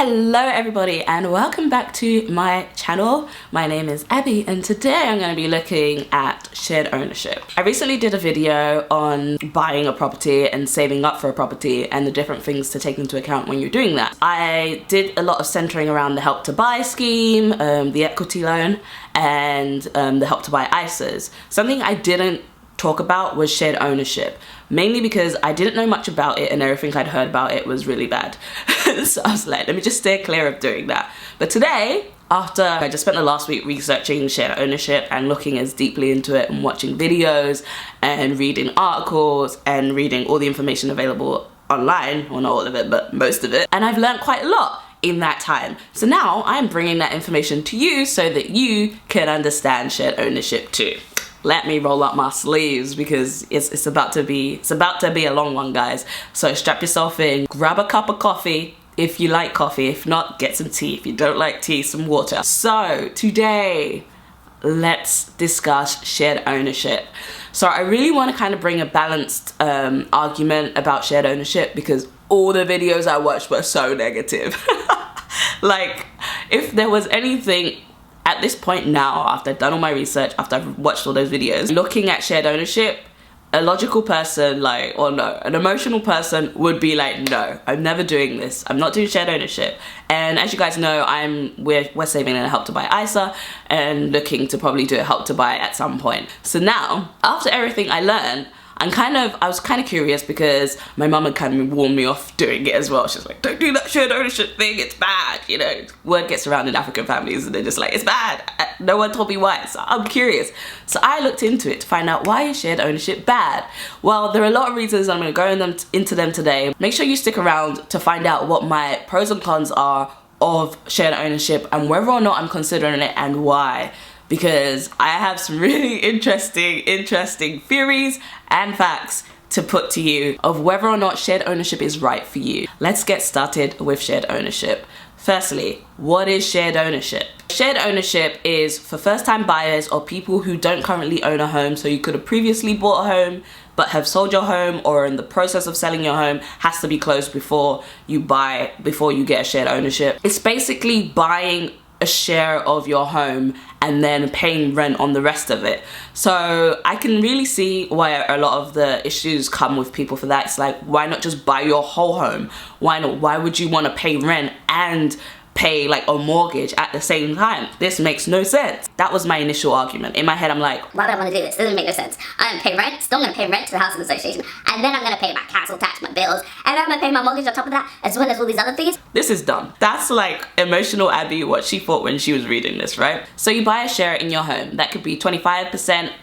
Hello everybody and welcome back to my channel. My name is Abby and today I'm going to be looking at shared ownership. I recently did a video on buying a property and saving up for a property and the different things to take into account when you're doing that. I did a lot of centering around the Help to Buy scheme, the equity loan, and the Help to Buy ISAs. Something I didn't talk about was shared ownership, mainly because I didn't know much about it and everything I'd heard about it was really bad. So I was like, let me just steer clear of doing that. But today, after I just spent the last week researching shared ownership and looking as deeply into it and watching videos and reading articles and reading all the information available online, well not all of it, but most of it, and I've learned quite a lot in that time. So now I'm bringing that information to you so that you can understand shared ownership too. Let me roll up my sleeves because it's about to be a long one, guys. So strap yourself in, grab a cup of coffee if you like coffee, if not, get some tea. If you don't like tea, some water. So today, let's discuss shared ownership. So I really want to kind of bring a balanced argument about shared ownership because all the videos I watched were so negative. Like, if there was anything at this point now, after I've done all my research, after I've watched all those videos, looking at shared ownership, a logical person, like, or no, an emotional person would be like, no, I'm never doing this. I'm not doing shared ownership. And as you guys know, we're saving in a Help to Buy ISA and looking to probably do a Help to Buy at some point. So now, after everything I learned, I was kind of curious because my mum had kind of warned me off doing it as well. She's like, don't do that shared ownership thing, it's bad. You know, word gets around in African families and they're just like, it's bad. No one told me why, so I'm curious. So I looked into it to find out, why is shared ownership bad? Well, there are a lot of reasons. I'm going to go into them today. Make sure you stick around to find out what my pros and cons are of shared ownership and whether or not I'm considering it and why. Because I have some really interesting theories and facts to put to you of whether or not shared ownership is right for you. Let's get started with shared ownership. Firstly, what is shared ownership? Shared ownership is for first-time buyers or people who don't currently own a home, so you could have previously bought a home but have sold your home or in the process of selling your home, has to be closed before you get a shared ownership. It's basically buying a share of your home and then paying rent on the rest of it. So I can really see why a lot of the issues come with people for that. It's like, why not just buy your whole home? Why not? Why would you want to pay rent and pay like a mortgage at the same time? This makes no sense. That was my initial argument. In my head, I'm like, why do I want to do this? It doesn't make no sense. I'm gonna pay rent, still gonna pay rent to the housing association, and then I'm gonna pay my council tax, my bills, and then I'm gonna pay my mortgage on top of that, as well as all these other things. This is dumb. That's like emotional Abby, what she thought when she was reading this, right? So you buy a share in your home. That could be 25%,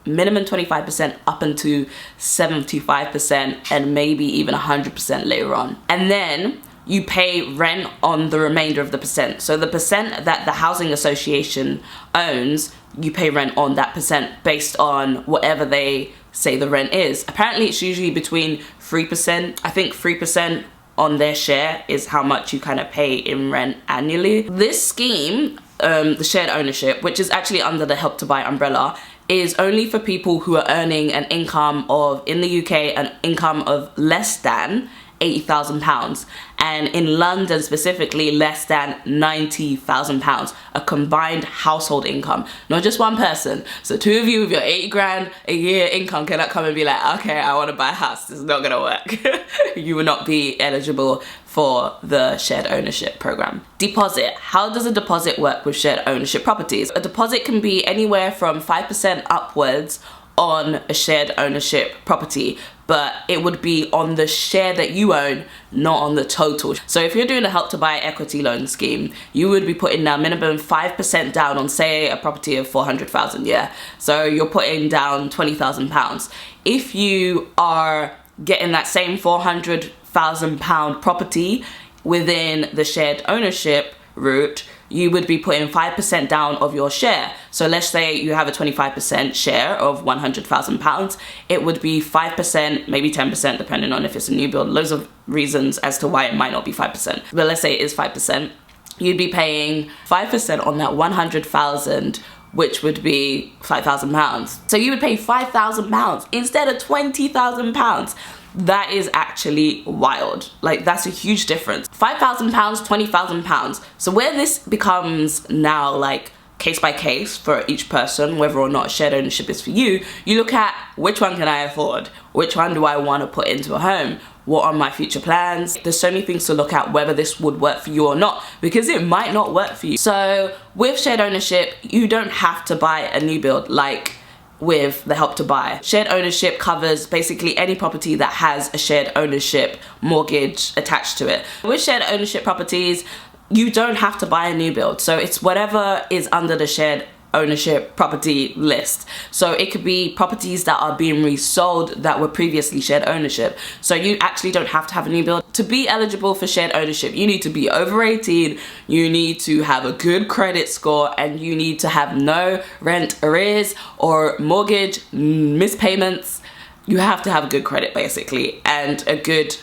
minimum 25% up into 75% and maybe even 100% later on. And then you pay rent on the remainder of the percent. So the percent that the housing association owns, you pay rent on that percent based on whatever they say the rent is. Apparently it's usually between 3%. I think 3% on their share is how much you kind of pay in rent annually. This scheme, the shared ownership, which is actually under the Help to Buy umbrella, is only for people who are earning an income of, in the UK, an income of less than £80,000, and in London specifically less than £90,000, a combined household income, not just one person. So two of you with your 80 grand a year income cannot come and be like, okay, I want to buy a house. This is not gonna work. You will not be eligible for the shared ownership program. Deposit. How does a deposit work with shared ownership properties? A deposit can be anywhere from 5% upwards on a shared ownership property, but it would be on the share that you own, not on the total. So if you're doing a Help to Buy equity loan scheme, you would be putting down minimum 5% down on, say, a property of 400,000, yeah? So you're putting down £20,000. If you are getting that same £400,000 property within the shared ownership route, you would be putting 5% down of your share. So let's say you have a 25% share of £100,000. It would be 5%, maybe 10%, depending on if it's a new build. Loads of reasons as to why it might not be 5%. But let's say it is 5%. You'd be paying 5% on that 100,000 which would be £5,000. So you would pay £5,000 instead of £20,000. That is actually wild. Like, that's a huge difference. £5,000, £20,000. So where this becomes now like case by case for each person, whether or not shared ownership is for you, you look at which one can I afford? Which one do I want to put into a home? What are my future plans? There's so many things to look at whether this would work for you or not, because it might not work for you. So with shared ownership, you don't have to buy a new build like with the Help to Buy. Shared ownership covers basically any property that has a shared ownership mortgage attached to it. With shared ownership properties, you don't have to buy a new build. So it's whatever is under the shared ownership property list. So it could be properties that are being resold that were previously shared ownership. So you actually don't have to have a new build. To be eligible for shared ownership, you need to be over 18, you need to have a good credit score, and you need to have no rent arrears or mortgage mispayments. You have to have a good credit basically, and a good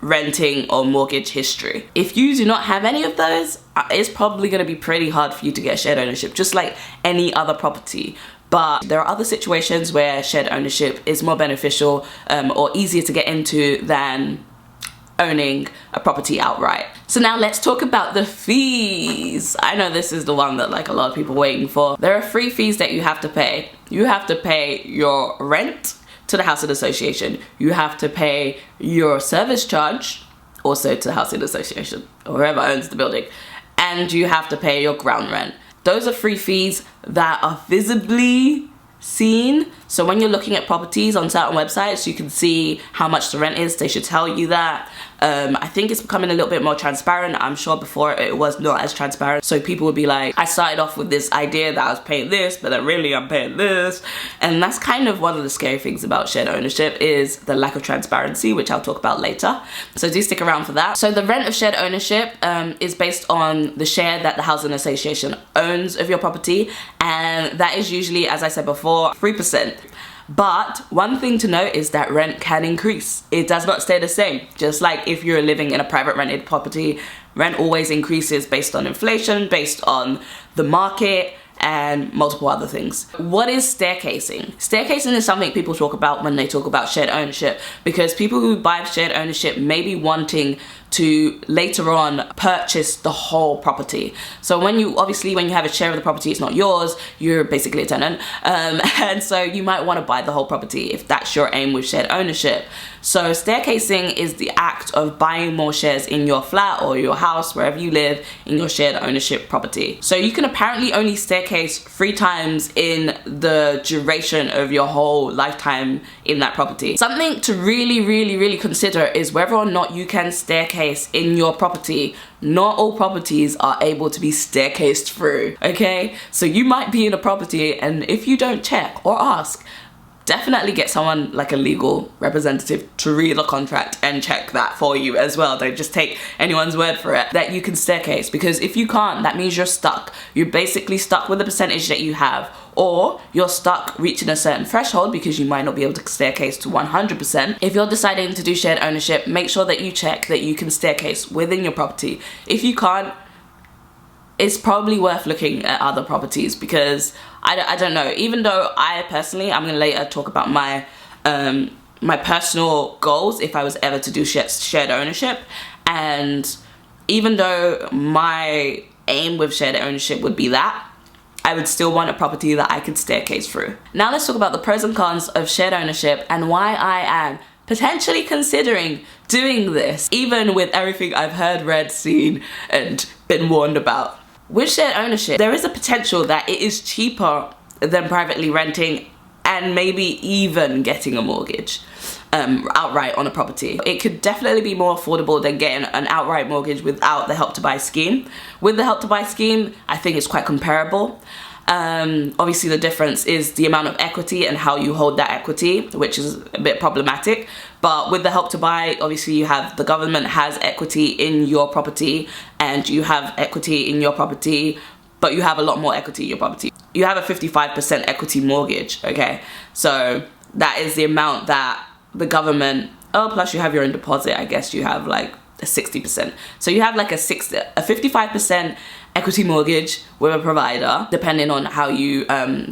renting or mortgage history. If you do not have any of those, it's probably going to be pretty hard for you to get shared ownership, just like any other property. But there are other situations where shared ownership is more beneficial or easier to get into than owning a property outright. So now let's talk about the fees. I know this is the one that like a lot of people are waiting for. There are 3 fees that you have to pay. You have to pay your rent to the housing association. You have to pay your service charge also to the housing association or whoever owns the building, and you have to pay your ground rent. Those are 3 fees that are visibly seen. So when you're looking at properties on certain websites, you can see how much the rent is. They should tell you that. I think it's becoming a little bit more transparent. I'm sure before it was not as transparent. So people would be like, I started off with this idea that I was paying this, but then really I'm paying this. And that's kind of one of the scary things about shared ownership, is the lack of transparency, which I'll talk about later. So do stick around for that. So the rent of shared ownership is based on the share that the housing association owns of your property. And that is usually, as I said before, 3%. But one thing to note is that rent can increase. It does not stay the same. Just like if you're living in a private rented property, rent always increases based on inflation, based on the market, and multiple other things. What is staircasing? Staircasing is something people talk about when they talk about shared ownership, because people who buy shared ownership may be wanting to later on purchase the whole property. So when you have a share of the property, it's not yours, you're basically a tenant, and so you might want to buy the whole property if that's your aim with shared ownership. So staircasing is the act of buying more shares in your flat or your house, wherever you live, in your shared ownership property. So you can apparently only staircase 3 times in the duration of your whole lifetime in that property. Something to really consider is whether or not you can staircase in your property. Not all properties are able to be staircased through, okay? So you might be in a property, and if you don't check or ask, definitely get someone like a legal representative to read the contract and check that for you as well. Don't just take anyone's word for it that you can staircase, because if you can't, that means you're stuck. You're basically stuck with the percentage that you have, or you're stuck reaching a certain threshold because you might not be able to staircase to 100%. If you're deciding to do shared ownership, make sure that you check that you can staircase within your property. If you can't, it's probably worth looking at other properties, because I don't know, even though I personally, I'm gonna later talk about my my personal goals if I was ever to do shared ownership, and even though my aim with shared ownership would be that, I would still want a property that I could staircase through. Now let's talk about the pros and cons of shared ownership and why I am potentially considering doing this, even with everything I've heard, read, seen, and been warned about. With shared ownership, there is a potential that it is cheaper than privately renting and maybe even getting a mortgage outright on a property. It could definitely be more affordable than getting an outright mortgage without the Help to Buy scheme. With the Help to Buy scheme, I think it's quite comparable. Obviously the difference is the amount of equity and how you hold that equity, which is a bit problematic. But with the Help to Buy, obviously you have, the government has equity in your property, and you have equity in your property, but you have a lot more equity in your property. You have a 55% equity mortgage, okay? So that is the amount that the government, plus you have your own deposit, I guess you have like a 60%. So you have like a 55% equity mortgage with a provider, depending on how you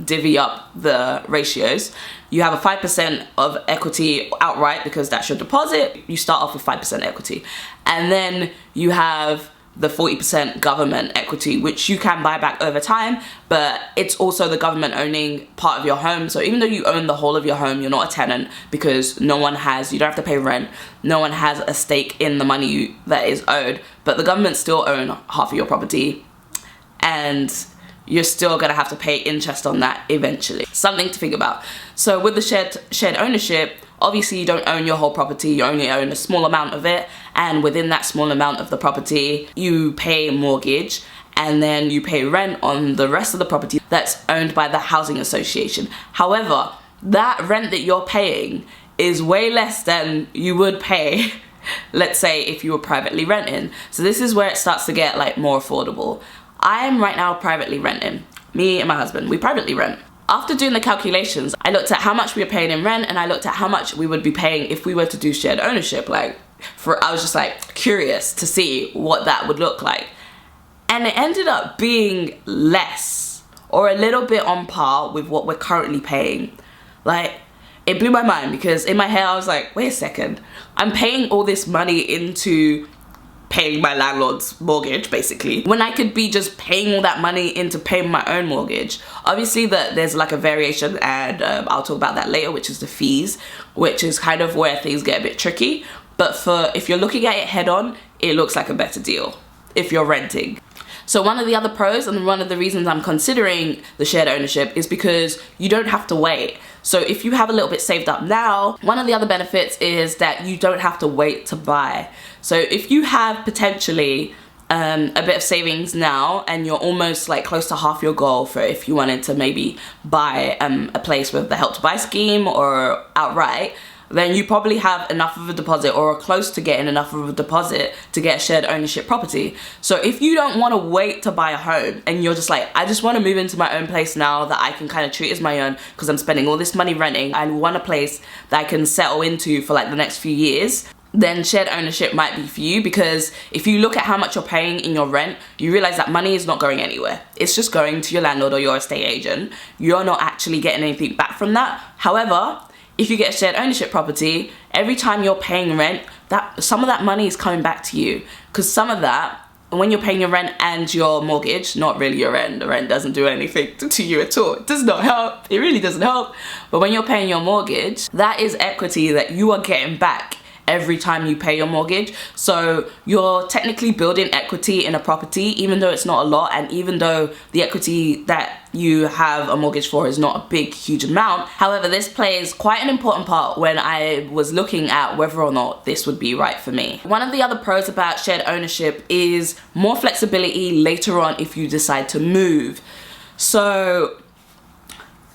divvy up the ratios. You have a 5% of equity outright because that's your deposit. You start off with 5% equity. And then you have the 40% government equity, which you can buy back over time, but it's also the government owning part of your home. So even though you own the whole of your home, you're not a tenant, because you don't have to pay rent, no one has a stake in the money that is owed, but the government still own half of your property, and you're still gonna have to pay interest on that eventually. Something to think about. So with the shared ownership, obviously you don't own your whole property, you only own a small amount of it, and within that small amount of the property, you pay mortgage, and then you pay rent on the rest of the property that's owned by the housing association. However, that rent that you're paying is way less than you would pay, let's say, if you were privately renting. So this is where it starts to get like more affordable. I am right now privately renting. Me and my husband, we privately rent. After doing the calculations, I looked at how much we were paying in rent, and I looked at how much we would be paying if we were to do shared ownership. I was just like curious to see what that would look like. And it ended up being less, or a little bit on par with what we're currently paying. Like, it blew my mind, because in my head I was like, wait a second, I'm paying all this money into paying my landlord's mortgage, basically, when I could be just paying all that money into paying my own mortgage. Obviously there's like a variation, and I'll talk about that later, which is the fees, which is kind of where things get a bit tricky. But if you're looking at it head on, it looks like a better deal if you're renting. So one of the other pros, and one of the reasons I'm considering the shared ownership, is because you don't have to wait. So if you have a little bit saved up now, one of the other benefits is that you don't have to wait to buy. So if you have potentially a bit of savings now, and you're almost like close to half your goal for if you wanted to maybe buy a place with the Help to Buy scheme or outright, then you probably have enough of a deposit, or are close to getting enough of a deposit, to get a shared ownership property. So if you don't want to wait to buy a home, and you're just like, I just want to move into my own place now that I can kind of treat as my own, because I'm spending all this money renting, I want a place that I can settle into for like the next few years, then shared ownership might be for you. Because if you look at how much you're paying in your rent, you realize that money is not going anywhere. It's just going to your landlord or your estate agent. You're not actually getting anything back from that. However, if you get a shared ownership property, every time you're paying rent, some of that money is coming back to you. Because some of that, when you're paying your rent and your mortgage, not really your rent, the rent doesn't do anything to you at all. It does not help. It really doesn't help. But when you're paying your mortgage, that is equity that you are getting back every time you pay your mortgage. So you're technically building equity in a property, even though it's not a lot, and even though the equity that you have a mortgage for is not a big, huge amount. However, this plays quite an important part when I was looking at whether or not this would be right for me. One of the other pros about shared ownership is more flexibility later on if you decide to move. So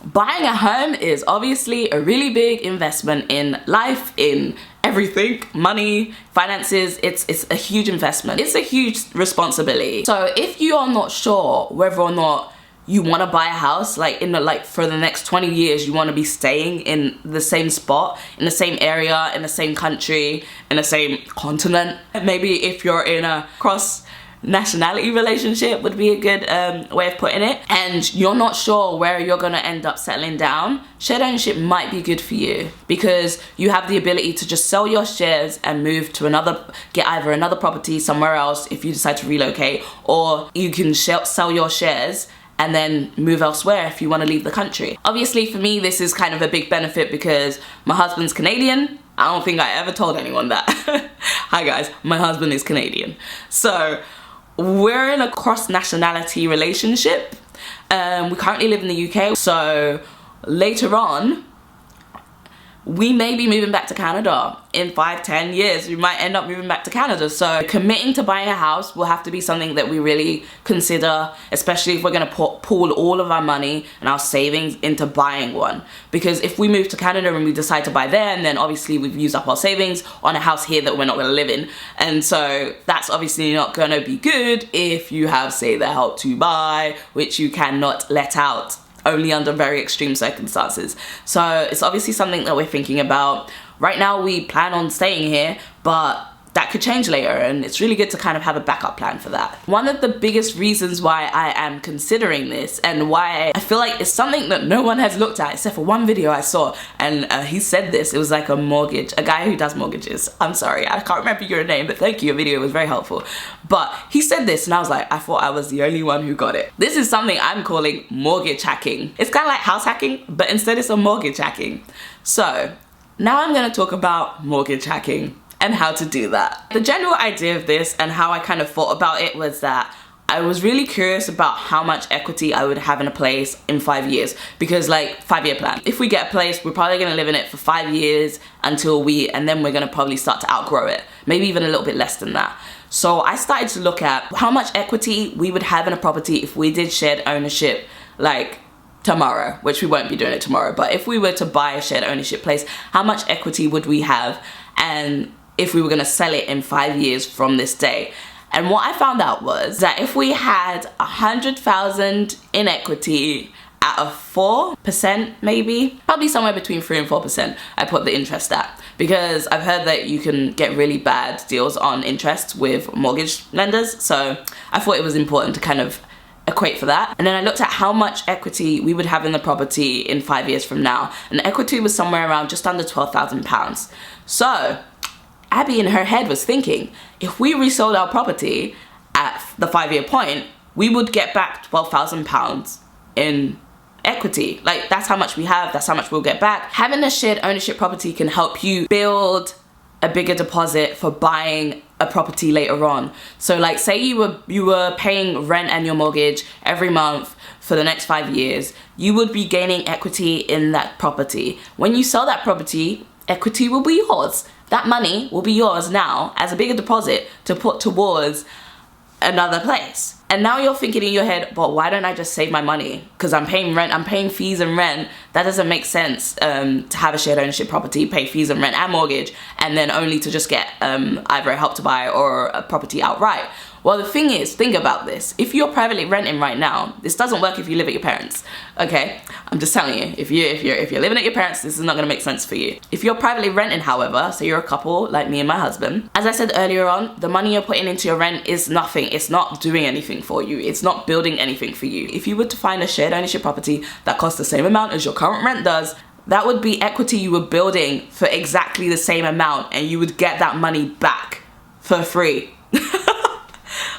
buying a home is obviously a really big investment in life, in everything, money, finances. It's a huge investment. It's a huge responsibility. So if you are not sure whether or not you want to buy a house, for the next 20 years, you want to be staying in the same spot, in the same area, in the same country, in the same continent. Maybe if you're in a cross-nationality relationship would be a good way of putting it, and you're not sure where you're going to end up settling down, shared ownership might be good for you, because you have the ability to just sell your shares and move to get either another property somewhere else if you decide to relocate, or you can sell your shares and then move elsewhere if you want to leave the country. Obviously for me, this is kind of a big benefit because my husband's Canadian. I don't think I ever told anyone that. Hi guys, my husband is Canadian. So we're in a cross-nationality relationship. We currently live in the UK, so later on, we may be moving back to Canada in 5-10 years. We might end up moving back to Canada. So committing to buying a house will have to be something that we really consider, especially if we're gonna pool all of our money and our savings into buying one. Because if we move to Canada and we decide to buy there, and then obviously we've used up our savings on a house here that we're not gonna live in. And so that's obviously not gonna be good if you have, say, the Help to Buy, which you cannot let out, only under very extreme circumstances. So it's obviously something that we're thinking about. Right now we plan on staying here, but that could change later, and it's really good to kind of have a backup plan for that. One of the biggest reasons why I am considering this, and why I feel like it's something that no one has looked at except for one video I saw, and he said this. It was like a guy who does mortgages. I'm sorry, I can't remember your name, but thank you, your video was very helpful. But he said this, and I was like, I thought I was the only one who got it. This is something I'm calling mortgage hacking. It's kind of like house hacking, but instead it's a mortgage hacking. So now I'm going to talk about mortgage hacking and how to do that. The general idea of this and how I kind of thought about it was that I was really curious about how much equity I would have in a place in 5 years, because like 5-year plan. If we get a place, we're probably gonna live in it for 5 years and then we're gonna probably start to outgrow it. Maybe even a little bit less than that. So I started to look at how much equity we would have in a property if we did shared ownership like tomorrow, which we won't be doing it tomorrow, but if we were to buy a shared ownership place, how much equity would we have, and if we were gonna sell it in 5 years from this day. And what I found out was that if we had 100,000 in equity at a 4%, maybe, probably somewhere between 3 and 4%, I put the interest at, because I've heard that you can get really bad deals on interest with mortgage lenders. So I thought it was important to kind of equate for that. And then I looked at how much equity we would have in the property in 5 years from now, and the equity was somewhere around just under £12,000. So Abby in her head was thinking, if we resold our property at the 5-year point, we would get back £12,000 in equity. Like, that's how much we have, that's how much we'll get back. Having a shared ownership property can help you build a bigger deposit for buying a property later on. So like, say you were paying rent and your mortgage every month for the next 5 years, you would be gaining equity in that property. When you sell that property, equity will be yours. That money will be yours now as a bigger deposit to put towards another place. And now you're thinking in your head, but why don't I just save my money? Because I'm paying rent, I'm paying fees and rent. That doesn't make sense to have a shared ownership property, pay fees and rent and mortgage, and then only to just get either a help to buy or a property outright. Well, the thing is, think about this. If you're privately renting right now, this doesn't work if you live at your parents, okay? I'm just telling you, if you're living at your parents, this is not gonna make sense for you. If you're privately renting, however, so you're a couple like me and my husband, as I said earlier on, the money you're putting into your rent is nothing. It's not doing anything for you. It's not building anything for you. If you were to find a shared ownership property that costs the same amount as your current rent does, that would be equity you were building for exactly the same amount, and you would get that money back for free.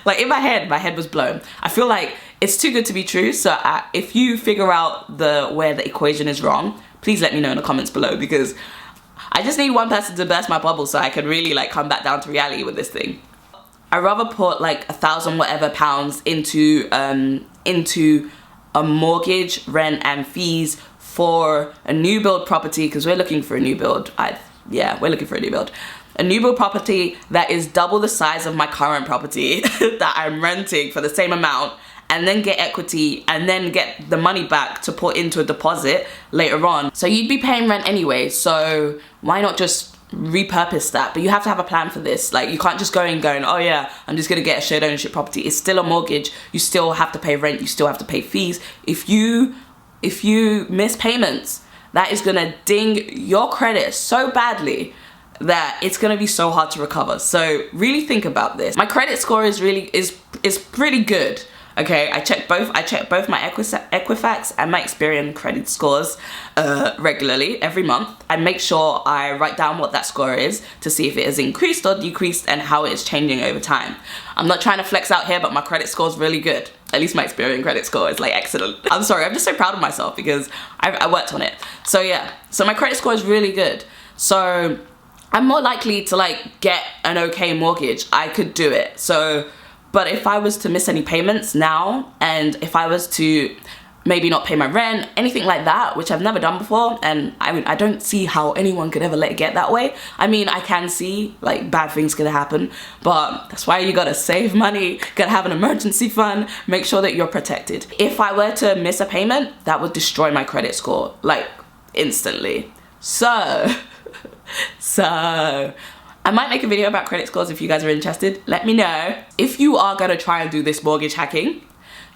Like, in my head was blown. I feel like it's too good to be true. So if you figure out where the equation is wrong, please let me know in the comments below, because I just need one person to burst my bubble so I can really like come back down to reality with this thing. I'd rather put like 1,000 whatever pounds into a mortgage, rent and fees for a new build property, because we're looking for a new build. We're looking for a new build. A new build property that is double the size of my current property that I'm renting for the same amount, and then get equity and then get the money back to put into a deposit later on. So you'd be paying rent anyway, so why not just repurpose that? But you have to have a plan for this. Like, you can't just going, oh yeah, I'm just gonna get a shared ownership property. It's still a mortgage. You still have to pay rent, you still have to pay fees. If you miss payments, that is gonna ding your credit so badly that it's gonna be so hard to recover. So really think about this. My credit score is pretty good. Okay, I check both my Equifax and my Experian credit scores regularly every month. I make sure I write down what that score is to see if it has increased or decreased and how it's changing over time. I'm not trying to flex out here, but my credit score is really good. At least my Experian credit score is like excellent. I'm sorry, I'm just so proud of myself because I worked on it. So yeah, so my credit score is really good. So I'm more likely to like get an okay mortgage. I could do it. But if I was to miss any payments now, and if I was to maybe not pay my rent, anything like that, which I've never done before, and I don't see how anyone could ever let it get that way. I mean, I can see like bad things gonna happen, but that's why you gotta save money, gotta have an emergency fund, make sure that you're protected. If I were to miss a payment, that would destroy my credit score, like instantly. So I might make a video about credit scores if you guys are interested. Let me know. If you are gonna try and do this mortgage hacking,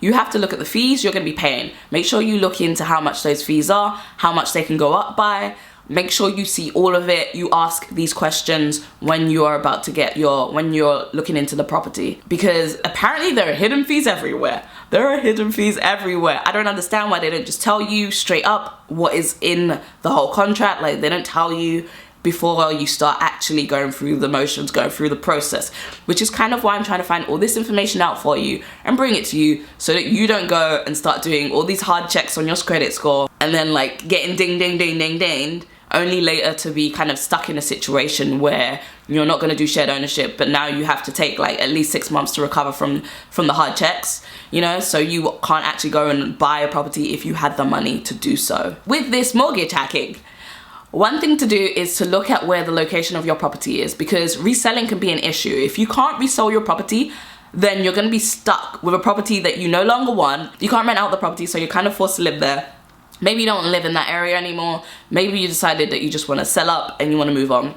you have to look at the fees you're gonna be paying. Make sure you look into how much those fees are, how much they can go up by. make sure you see all of it. You ask these questions when you're about to get when you're looking into the property, because apparently there are hidden fees everywhere. There are hidden fees everywhere. I don't understand why they don't just tell you straight up what is in the whole contract. Like, they don't tell you before you start actually going through the motions, going through the process, which is kind of why I'm trying to find all this information out for you and bring it to you, so that you don't go and start doing all these hard checks on your credit score and then like getting ding ding ding ding ding, only later to be kind of stuck in a situation where you're not going to do shared ownership, but now you have to take like at least 6 months to recover from the hard checks, you know, so you can't actually go and buy a property if you had the money to do so. With this mortgage hacking, one thing to do is to look at where the location of your property is, because reselling can be an issue. If you can't resell your property, then you're going to be stuck with a property that you no longer want. You can't rent out the property, so you're kind of forced to live there. Maybe you don't live in that area anymore. Maybe you decided that you just want to sell up and you want to move on.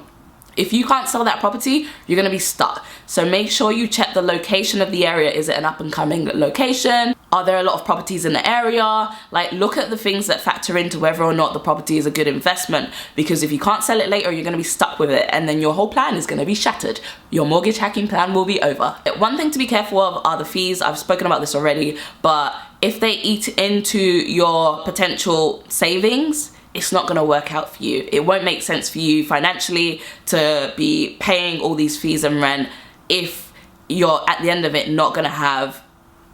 If you can't sell that property, you're going to be stuck. So make sure you check the location of the area. Is it an up and coming location? Are there a lot of properties in the area? Like, look at the things that factor into whether or not the property is a good investment, because if you can't sell it later, you're going to be stuck with it, and then your whole plan is going to be shattered. Your mortgage hacking plan will be over. One thing to be careful of are the fees. I've spoken about this already, but if they eat into your potential savings, it's not going to work out for you. It won't make sense for you financially to be paying all these fees and rent if you're at the end of it not going to have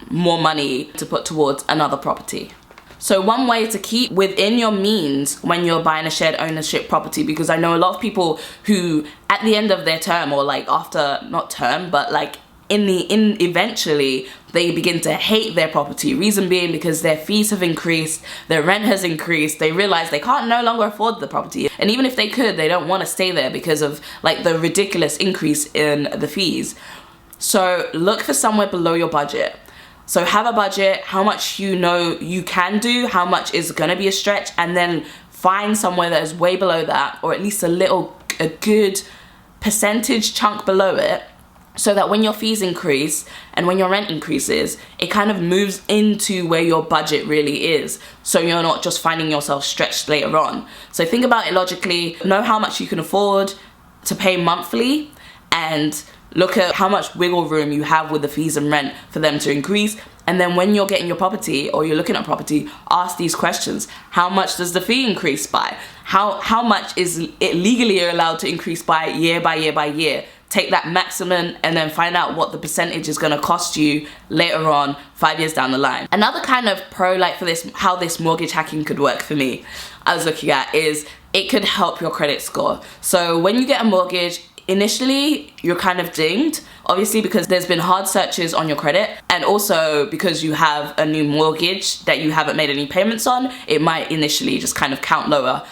more money to put towards another property. So one way to keep within your means when you're buying a shared ownership property, because I know a lot of people who at the end of their term, or like after, not term, but like eventually they begin to hate their property. Reason being because their fees have increased, their rent has increased, they realize they can't no longer afford the property, and even if they could, they don't want to stay there because of like the ridiculous increase in the fees. So look for somewhere below your budget. So have a budget, how much you know you can do, how much is gonna be a stretch, and then find somewhere that is way below that, or at least a good percentage chunk below it, so that when your fees increase and when your rent increases, it kind of moves into where your budget really is, so you're not just finding yourself stretched later on. So think about it logically, know how much you can afford to pay monthly, and look at how much wiggle room you have with the fees and rent for them to increase. And then when you're getting your property or you're looking at property, ask these questions. How much does the fee increase by? How much is it legally allowed to increase by year by year by year? Take that maximum and then find out what the percentage is going to cost you later on, 5 years down the line. Another kind of pro, like for this, how this mortgage hacking could work for me, I was looking at, is it could help your credit score. So when you get a mortgage, initially you're kind of dinged, obviously because there's been hard searches on your credit, and also because you have a new mortgage that you haven't made any payments on, it might initially just kind of count lower,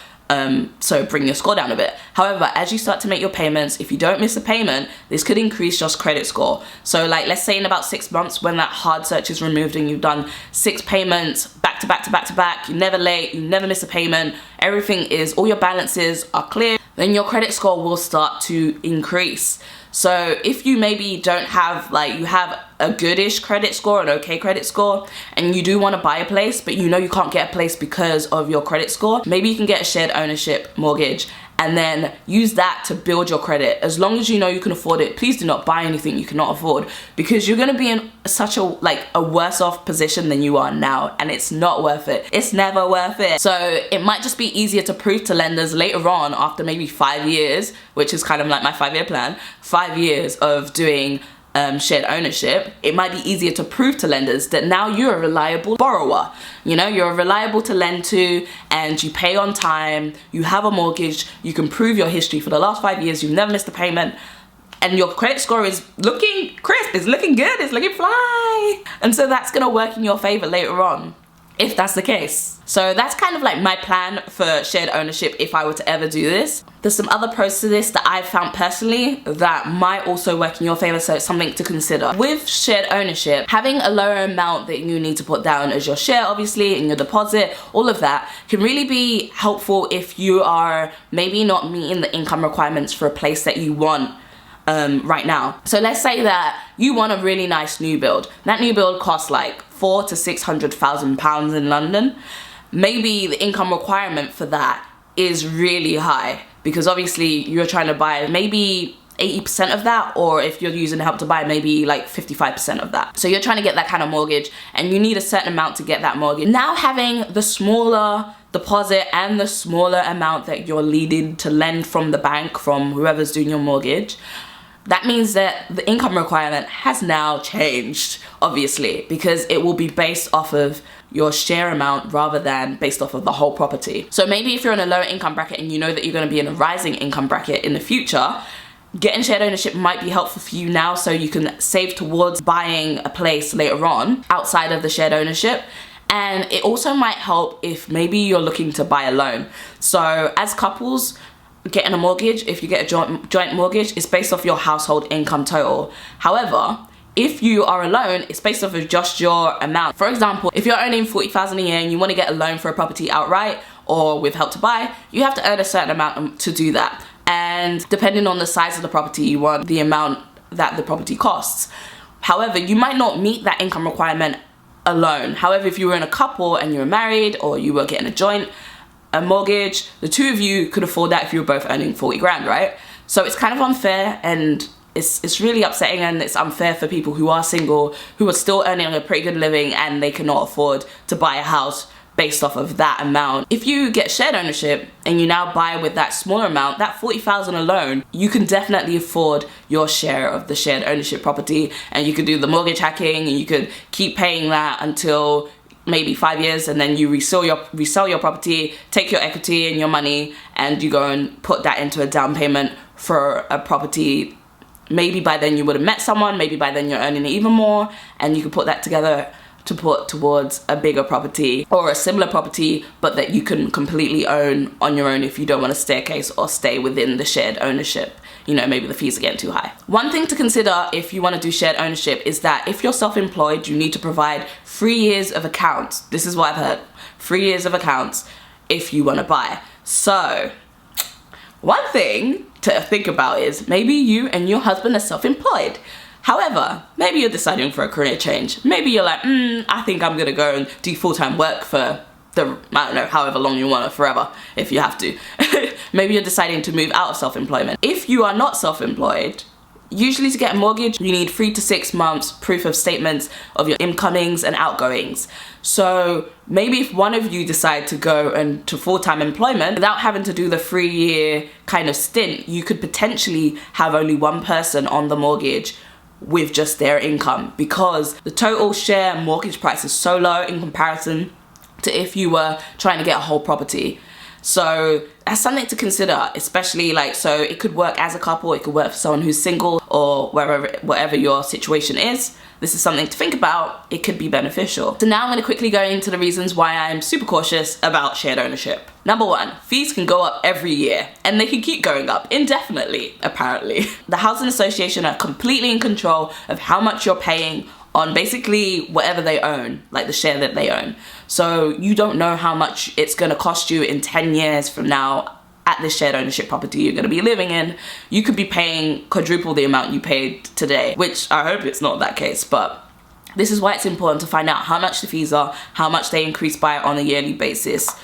so bring your score down a bit. However, as you start to make your payments, if you don't miss a payment, this could increase your credit score. So like, let's say in about 6 months, when that hard search is removed and you've done 6 payments back to back to back to back, you're never late, you never miss a payment, everything is, all your balances are clear, then your credit score will start to increase. So if you maybe don't have, like, you have a goodish credit score, an okay credit score, and you do want to buy a place, but you know you can't get a place because of your credit score, maybe you can get a shared ownership mortgage and then use that to build your credit. As long as you know you can afford it, please do not buy anything you cannot afford, because you're going to be in such a worse off position than you are now, and it's not worth it. It's never worth it. So it might just be easier to prove to lenders later on, after maybe 5 years, which is kind of like my 5-year plan, 5 years of doing shared ownership, it might be easier to prove to lenders that now you're a reliable borrower. You know, you're reliable to lend to, and you pay on time, you have a mortgage, you can prove your history for the last 5 years, you've never missed a payment, and your credit score is looking crisp, it's looking good, it's looking fly. And so that's gonna work in your favor later on, if that's the case. So that's kind of like my plan for shared ownership if I were to ever do this. There's some other pros to this that I've found personally that might also work in your favor, so it's something to consider. With shared ownership, having a lower amount that you need to put down as your share, obviously, in your deposit, all of that can really be helpful if you are maybe not meeting the income requirements for a place that you want right now. So let's say that you want a really nice new build. That new build costs like £400,000 to £600,000 in London. Maybe the income requirement for that is really high, because obviously you're trying to buy maybe 80% of that, or if you're using Help to Buy, maybe like 55% of that. So you're trying to get that kind of mortgage, and you need a certain amount to get that mortgage. Now having the smaller deposit and the smaller amount that you're needing to lend from the bank, from whoever's doing your mortgage, that means that the income requirement has now changed, obviously, because it will be based off of your share amount rather than based off of the whole property. So maybe if you're in a lower income bracket and you know that you're going to be in a rising income bracket in the future, getting shared ownership might be helpful for you now, so you can save towards buying a place later on outside of the shared ownership. And it also might help if maybe you're looking to buy a loan. So as couples, getting a mortgage, if you get a joint mortgage, it's based off your household income total. However, if you are alone, it's based off of just your amount. For example, if you're earning 40,000 a year and you want to get a loan for a property outright or with Help to Buy, you have to earn a certain amount to do that. And depending on the size of the property, you want the amount that the property costs. However, you might not meet that income requirement alone. However, if you were in a couple and you were married, or you were getting a mortgage, the two of you could afford that if you were both earning 40 grand, right? So it's kind of unfair, and it's really upsetting, and it's unfair for people who are single, who are still earning a pretty good living, and they cannot afford to buy a house based off of that amount. If you get shared ownership and you now buy with that smaller amount, that 40,000 alone, you can definitely afford your share of the shared ownership property, and you could do the mortgage hacking, and you could keep paying that until maybe 5 years, and then you resell your property, take your equity and your money, and you go and put that into a down payment for a property. Maybe by then you would have met someone, maybe by then you're earning even more, and you can put that together to put towards a bigger property or a similar property, but that you can completely own on your own if you don't want to staircase or stay within the shared ownership. You know, maybe the fees are getting too high. One thing to consider if you want to do shared ownership is that if you're self-employed, you need to provide 3 years of accounts. This is what I've heard. 3 years of accounts if you want to buy. So one thing to think about is maybe you and your husband are self-employed. However, maybe you're deciding for a career change. Maybe you're like, I think I'm gonna go and do full-time work for I don't know, however long you want, or forever, if you have to. Maybe you're deciding to move out of self-employment. If you are not self-employed, usually to get a mortgage, you need 3 to 6 months proof of statements of your incomings and outgoings. So maybe if one of you decide to go into full-time employment without having to do the 3-year kind of stint, you could potentially have only one person on the mortgage with just their income, because the total share mortgage price is so low in comparison to if you were trying to get a whole property. So that's something to consider, especially so it could work as a couple, it could work for someone who's single, or whatever your situation is. This is something to think about. It could be beneficial. So now I'm gonna quickly go into the reasons why I'm super cautious about shared ownership. Number 1, fees can go up every year, and they can keep going up indefinitely, apparently. The housing association are completely in control of how much you're paying on basically whatever they own, like the share that they own. So you don't know how much it's gonna cost you in 10 years from now at this shared ownership property you're gonna be living in. You could be paying quadruple the amount you paid today, which I hope it's not that case, but this is why it's important to find out how much the fees are, how much they increase by on a yearly basis,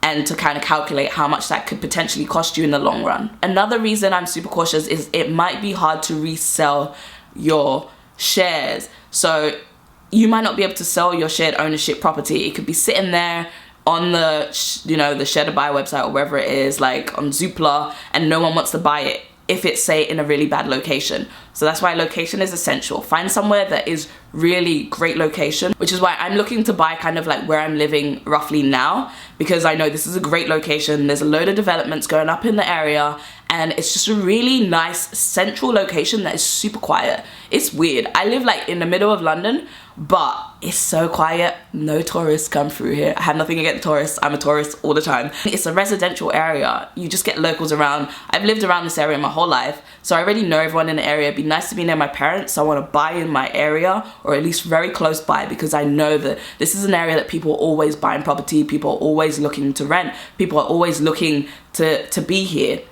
and to kind of calculate how much that could potentially cost you in the long run. Another reason I'm super cautious is it might be hard to resell your shares. So you might not be able to sell your shared ownership property. It could be sitting there on the Share to Buy website, or wherever it is, like on Zoopla, and no one wants to buy it if it's, say, in a really bad location. So that's why location is essential. Find somewhere that is really great location, which is why I'm looking to buy kind of like where I'm living roughly now, because I know this is a great location. There's a load of developments going up in the area, and it's just a really nice central location that is super quiet. It's weird. I live like in the middle of London, but it's so quiet. No tourists come through here. I have nothing against tourists. I'm a tourist all the time. It's a residential area. You just get locals around. I've lived around this area my whole life, so I already know everyone in the area. It'd be nice to be near my parents, so I want to buy in my area, or at least very close by, because I know that this is an area that people are always buying property, people are always looking to rent, people are always looking to be here,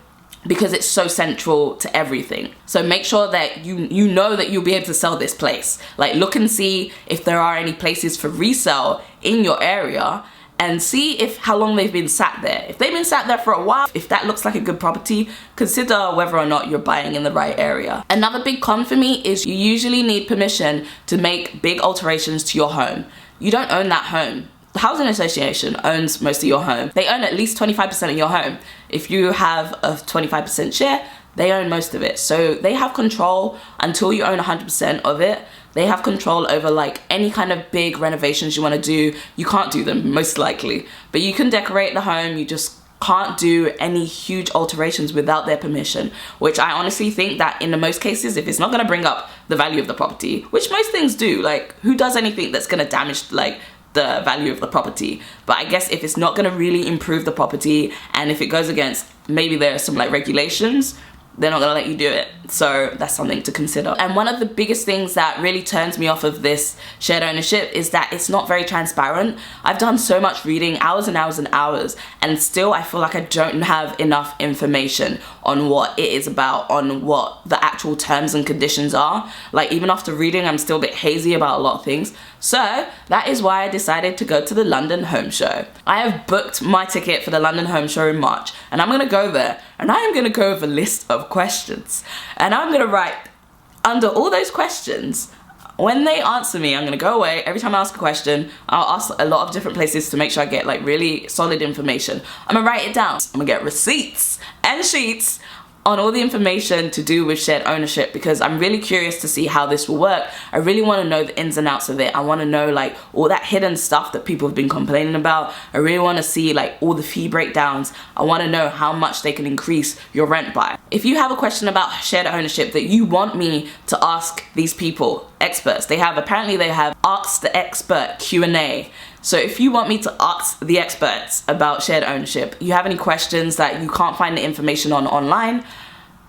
because it's so central to everything. So make sure that you know that you'll be able to sell this place. Like, look and see if there are any places for resale in your area, and see how long they've been sat there. If they've been sat there for a while, if that looks like a good property, consider whether or not you're buying in the right area. Another big con for me is you usually need permission to make big alterations to your home. You don't own that home. The housing association owns most of your home. They own at least 25% of your home. If you have a 25% share, they own most of it. So they have control until you own 100% of it. They have control over like any kind of big renovations you want to do. You can't do them, most likely. But you can decorate the home, you just can't do any huge alterations without their permission, which I honestly think that in the most cases, if it's not going to bring up the value of the property, which most things do, like who does anything that's going to damage like the value of the property? But I guess if it's not going to really improve the property, and if it goes against, maybe there are some like regulations, they're not gonna let you do it. So that's something to consider. And one of the biggest things that really turns me off of this shared ownership is that it's not very transparent. I've done so much reading, hours and hours and hours, and still I feel like I don't have enough information on what it is about, on what the actual terms and conditions are. Like even after reading, I'm still a bit hazy about a lot of things. So that is why I decided to go to the London Home Show. I have booked my ticket for the London Home Show in March, and I'm gonna go there, and I am gonna go with a list of questions, and I'm gonna write under all those questions. When they answer me, I'm gonna go away. Every time I ask a question, I'll ask a lot of different places to make sure I get like really solid information. I'm gonna write it down. I'm gonna get receipts and sheets on all the information to do with shared ownership, because I'm really curious to see how this will work. I really want to know the ins and outs of it. I want to know like all that hidden stuff that people have been complaining about. I really want to see like all the fee breakdowns. I want to know how much they can increase your rent by. If you have a question about shared ownership that you want me to ask these people, experts, apparently they have Ask the Expert Q&A. So if you want me to ask the experts about shared ownership, you have any questions that you can't find the information on online,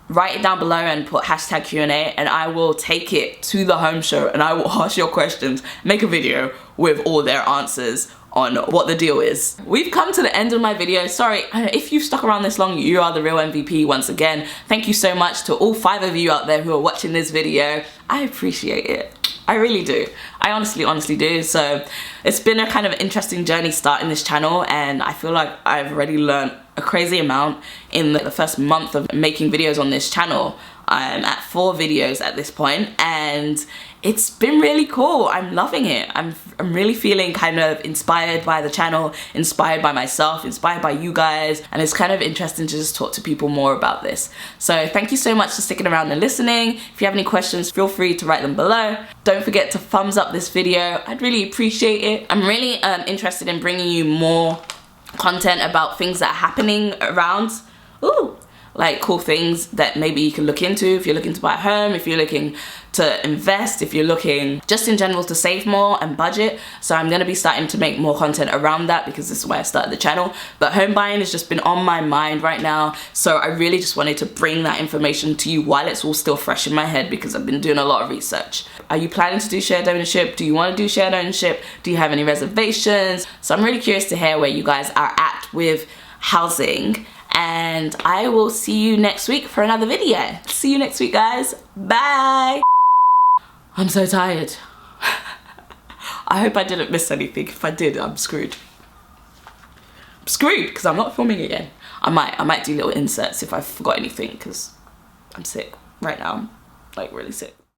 write it down below and put hashtag Q&A, and I will take it to the home show and I will ask your questions, make a video with all their answers on what the deal is. We've come to the end of my video. Sorry, if you've stuck around this long, you are the real MVP once again. Thank you so much to all 5 of you out there who are watching this video. I appreciate it. I really do. I honestly do. So it's been a kind of interesting journey starting this channel, and I feel like I've already learned a crazy amount in the first month of making videos on this channel. I'm at 4 videos at this point, and it's been really cool. I'm loving it. I'm really feeling kind of inspired by the channel, inspired by myself, inspired by you guys, and it's kind of interesting to just talk to people more about this. So thank you so much for sticking around and listening. If you have any questions, feel free to write them below. Don't forget to thumbs up this video. I'd really appreciate it. I'm really interested in bringing you more content about things that are happening around. Ooh. Like cool things that maybe you can look into if you're looking to buy a home, if you're looking to invest, if you're looking just in general to save more and budget. So I'm going to be starting to make more content around that, because this is why I started the channel. But home buying has just been on my mind right now, so I really just wanted to bring that information to you while it's all still fresh in my head, because I've been doing a lot of research. Are you planning to do shared ownership? Do you want to do shared ownership? Do you have any reservations? So I'm really curious to hear where you guys are at with housing. And I will see you next week for another video. See you next week, guys. Bye. I'm so tired. I hope I didn't miss anything. If I did, I'm screwed. I'm screwed because I'm not filming again. I might do little inserts if I forgot anything, because I'm sick right now. I'm like really sick.